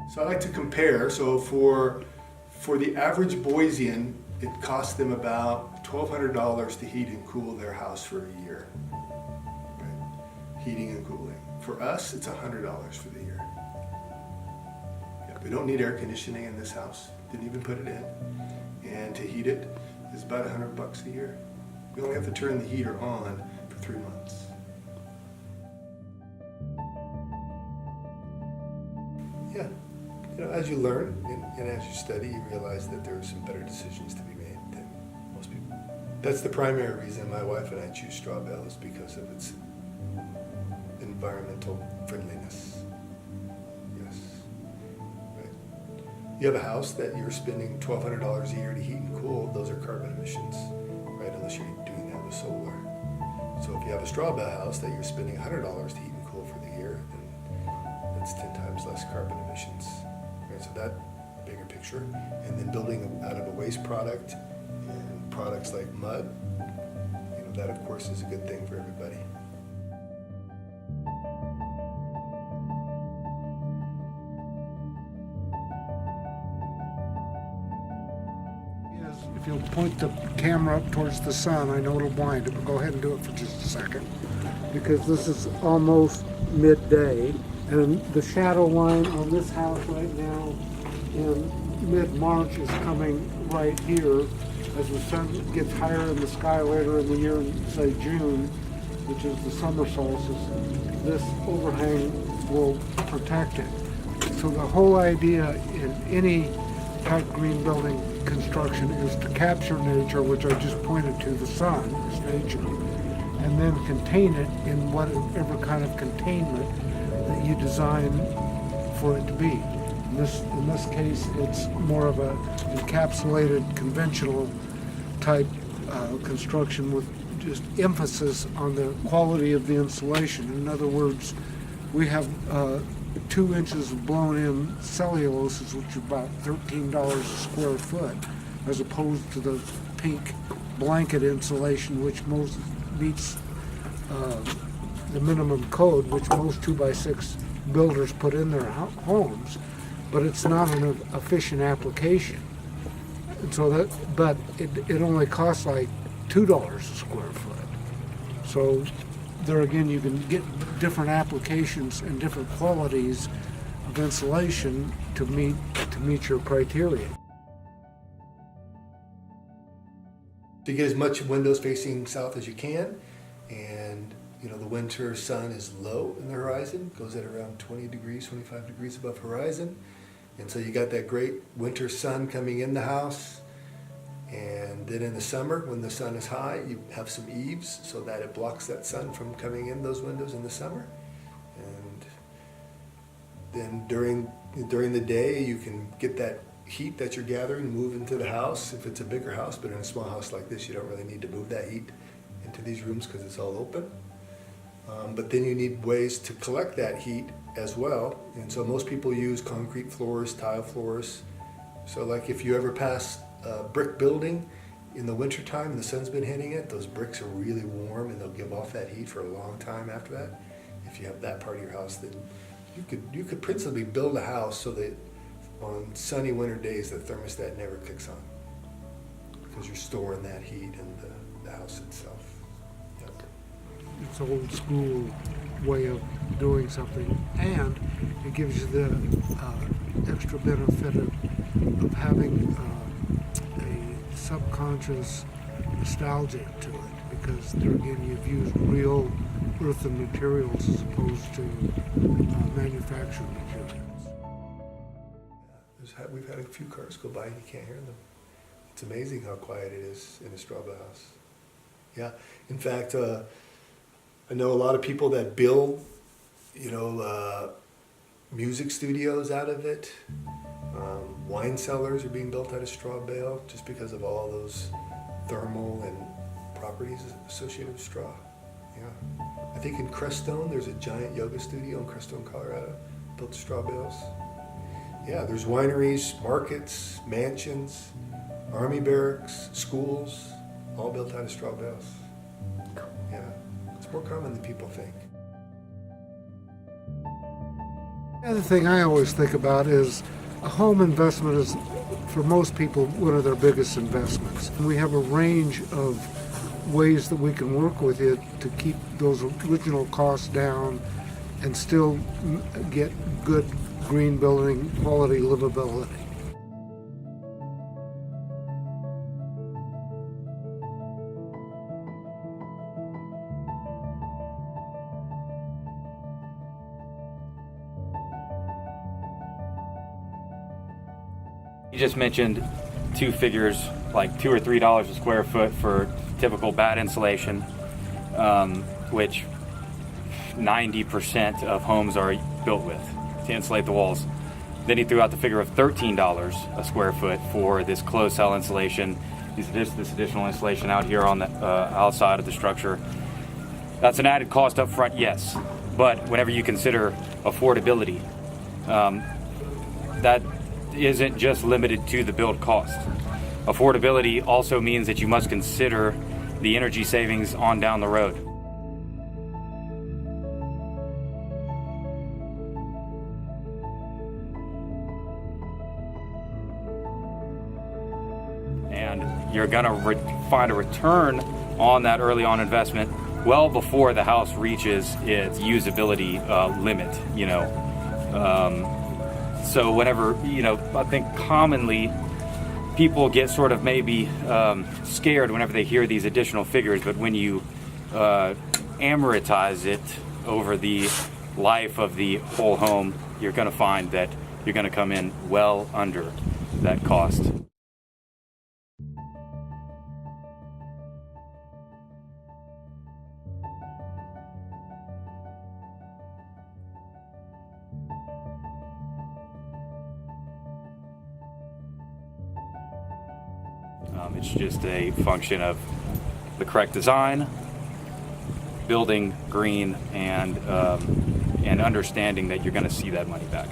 So I like to compare. So for the average Boisean, it costs them about $1,200 to heat and cool their house for a year. Okay. Heating and cooling. For us, it's $100 for the year. Yeah, we don't need air conditioning in this house. Didn't even put it in. And to heat it is about $100 a year. We only have to turn the heater on for 3 months. Yeah, you know, as you learn and as you study, you realize that there are some better decisions to be made than most people. That's the primary reason my wife and I choose straw bale, is because of its environmental friendliness. Yes. Right. You have a house that you're spending $1,200 a year to heat and cool, those are carbon emissions, right? Unless you're doing that with solar. So if you have a straw bale house that you're spending $100 to heat and cool for the year, then it's 10 times less carbon emissions. Right? So that bigger picture. And then building out of a waste product and products like mud, you know, that of course is a good thing for everybody. If you'll point the camera up towards the sun, I know it'll blind it, but go ahead and do it for just a second. Because this is almost midday, and the shadow line on this house right now in mid-March is coming right here. As the sun gets higher in the sky later in the year, say June, which is the summer solstice, this overhang will protect it. So the whole idea in any type green building construction is to capture nature, which I just pointed to, the sun is nature, and then contain it in whatever kind of containment that you design for it to be. In this case, it's more of a encapsulated, conventional type construction with just emphasis on the quality of the insulation. In other words, we have 2 inches of blown-in cellulose, which is about $13 a square foot, as opposed to the pink blanket insulation, which most meets the minimum code, which most 2x6 builders put in their homes, but it's not an efficient application. And so but it only costs like $2 a square foot. So there again, you can get different applications and different qualities of insulation to meet your criteria. To get as much windows facing south as you can, and you know the winter sun is low in the horizon, goes at around 20 degrees, 25 degrees above horizon, and so you got that great winter sun coming in the house. And then in the summer, when the sun is high, you have some eaves so that it blocks that sun from coming in those windows in the summer. And then during the day, you can get that heat that you're gathering, move into the house if it's a bigger house. But in a small house like this, you don't really need to move that heat into these rooms because it's all open. But then you need ways to collect that heat as well. And so most people use concrete floors, tile floors. So like if you ever pass a brick building in the wintertime and the sun's been hitting it, those bricks are really warm and they'll give off that heat for a long time after that. If you have that part of your house, then you could principally build a house so that on sunny winter days the thermostat never kicks on, because you're storing that heat in the house itself. Yep. It's an old school way of doing something, and it gives you the extra benefit of having a subconscious nostalgia to it, because there again you've used real earthen materials as opposed to manufactured materials. We've had a few cars go by and you can't hear them. It's amazing how quiet it is in a straw bale house. Yeah, in fact, I know a lot of people that build, music studios out of it. Wine cellars are being built out of straw bale just because of all those thermal and properties associated with straw. Yeah, I think in Crestone there's a giant yoga studio in Crestone, Colorado, built of straw bales. Yeah, there's wineries, markets, mansions, army barracks, schools, all built out of straw bales. Yeah, it's more common than people think. The other thing I always think about is a home investment is, for most people, one of their biggest investments. And we have a range of ways that we can work with it to keep those original costs down and still get good green building quality livability. You just mentioned two figures, like $2 or $3 a square foot for typical bat insulation, which 90% of homes are built with to insulate the walls. Then he threw out the figure of $13 a square foot for this closed cell insulation, this additional insulation out here on the outside of the structure. That's an added cost up front, yes, but whenever you consider affordability, that isn't just limited to the build cost. Affordability also means that you must consider the energy savings on down the road. And you're gonna find a return on that early on investment well before the house reaches its usability limit, you know. So whenever, you know, I think commonly people get sort of maybe scared whenever they hear these additional figures, but when you amortize it over the life of the whole home, you're going to find that you're going to come in well under that cost. It's just a function of the correct design, building green, and understanding that you're going to see that money back.